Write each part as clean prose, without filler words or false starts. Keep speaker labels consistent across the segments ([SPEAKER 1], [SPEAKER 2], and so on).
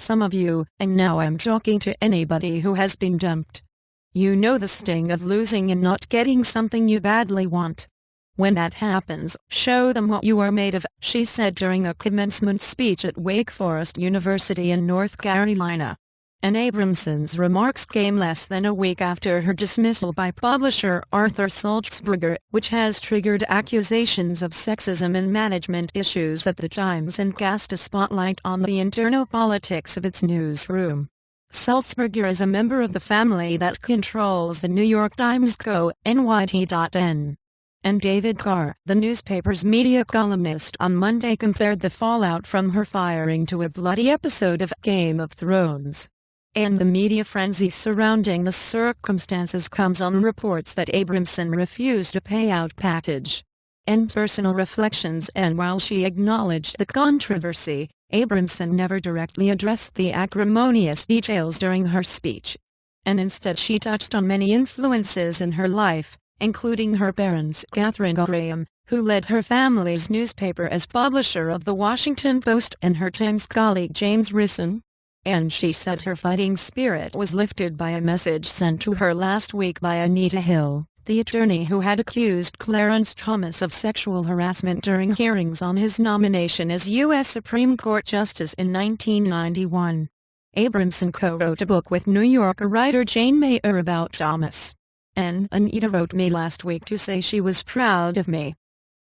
[SPEAKER 1] some of you, and now I'm talking to anybody who has been dumped. You know the sting of losing and not getting something you badly want. When that happens, show them what you are made of, she said during a commencement speech at Wake Forest University in North Carolina. And Abramson's remarks came less than a week after her dismissal by publisher Arthur Sulzberger, which has triggered accusations of sexism in management issues at the Times and cast a spotlight on the internal politics of its newsroom. Sulzberger is a member of the family that controls the New York Times Co. NYT.N. And David Carr, the newspaper's media columnist, on Monday compared the fallout from her firing to a bloody episode of Game of Thrones. And the media frenzy surrounding the circumstances comes on reports that Abramson refused a payout package. In personal reflections, and while she acknowledged the controversy, Abramson never directly addressed the acrimonious details during her speech. And instead she touched on many influences in her life, including her parents Catherine Graham, who led her family's newspaper as publisher of the Washington Post, and her Times colleague James Rison. And she said her fighting spirit was lifted by a message sent to her last week by Anita Hill, the attorney who had accused Clarence Thomas of sexual harassment during hearings on his nomination as U.S. Supreme Court Justice in 1991. Abramson co-wrote a book with New Yorker writer Jane Mayer about Thomas. And Anita wrote me last week to say she was proud of me.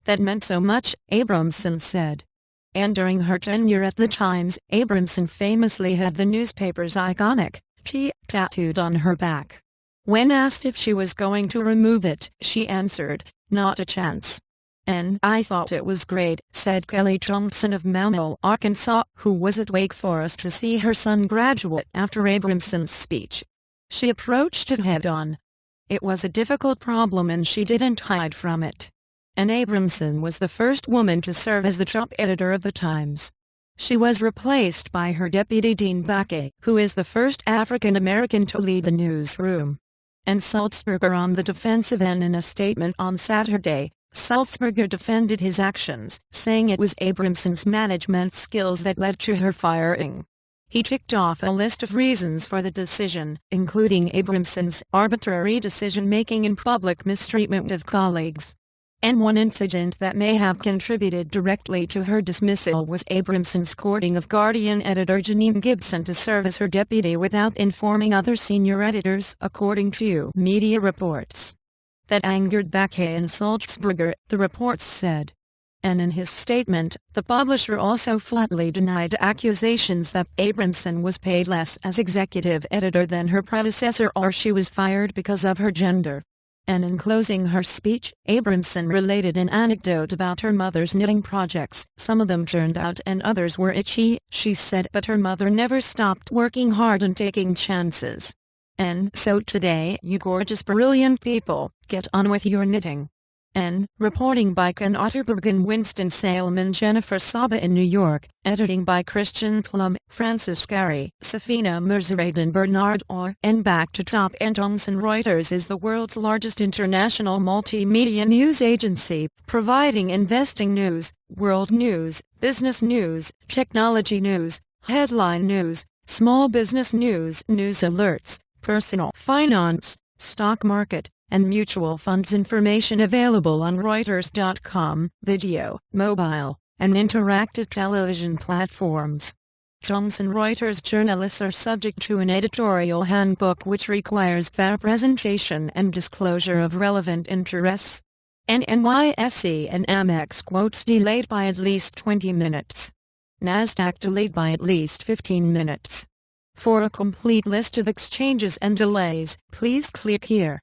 [SPEAKER 1] That meant so much, Abramson said. And during her tenure at the Times, Abramson famously had the newspaper's iconic T tattooed on her back. When asked if she was going to remove it, she answered, "Not a chance." And I thought it was great, said Kelly Thompson of Maumelle, Arkansas, who was at Wake Forest to see her son graduate after Abramson's speech. She approached it head-on. It was a difficult problem and she didn't hide from it. And Abramson was the first woman to serve as the top editor of the Times. She was replaced by her deputy Dean Baquet, who is the first African-American to lead the newsroom. And Sulzberger on the defensive end. In a statement on Saturday, Sulzberger defended his actions, saying it was Abramson's management skills that led to her firing. He ticked off a list of reasons for the decision, including Abramson's arbitrary decision-making and public mistreatment of colleagues. And one incident that may have contributed directly to her dismissal was Abramson's courting of Guardian editor Janine Gibson to serve as her deputy without informing other senior editors, according to media reports. That angered Baquet and Sulzberger, the reports said. And in his statement, the publisher also flatly denied accusations that Abramson was paid less as executive editor than her predecessor or she was fired because of her gender. And in closing her speech, Abramson related an anecdote about her mother's knitting projects. Some of them turned out and others were itchy, she said, but her mother never stopped working hard and taking chances. And so today, you gorgeous brilliant people, get on with your knitting. And, reporting by Ken Otterberg and Winston-Salem and Jennifer Saba in New York, editing by Christian Plum, Francis Gary, Safina Merzarade and Bernard Orr. And back to top. And Thomson Reuters is the world's largest international multimedia news agency, providing investing news, world news, business news, technology news, headline news, small business news, news alerts, personal finance, stock market, and mutual funds information available on Reuters.com, video, mobile, and interactive television platforms. Thomson Reuters journalists are subject to an editorial handbook which requires fair presentation and disclosure of relevant interests. And NYSE and Amex quotes delayed by at least 20 minutes. NASDAQ delayed by at least 15 minutes. For a complete list of exchanges and delays, please click here.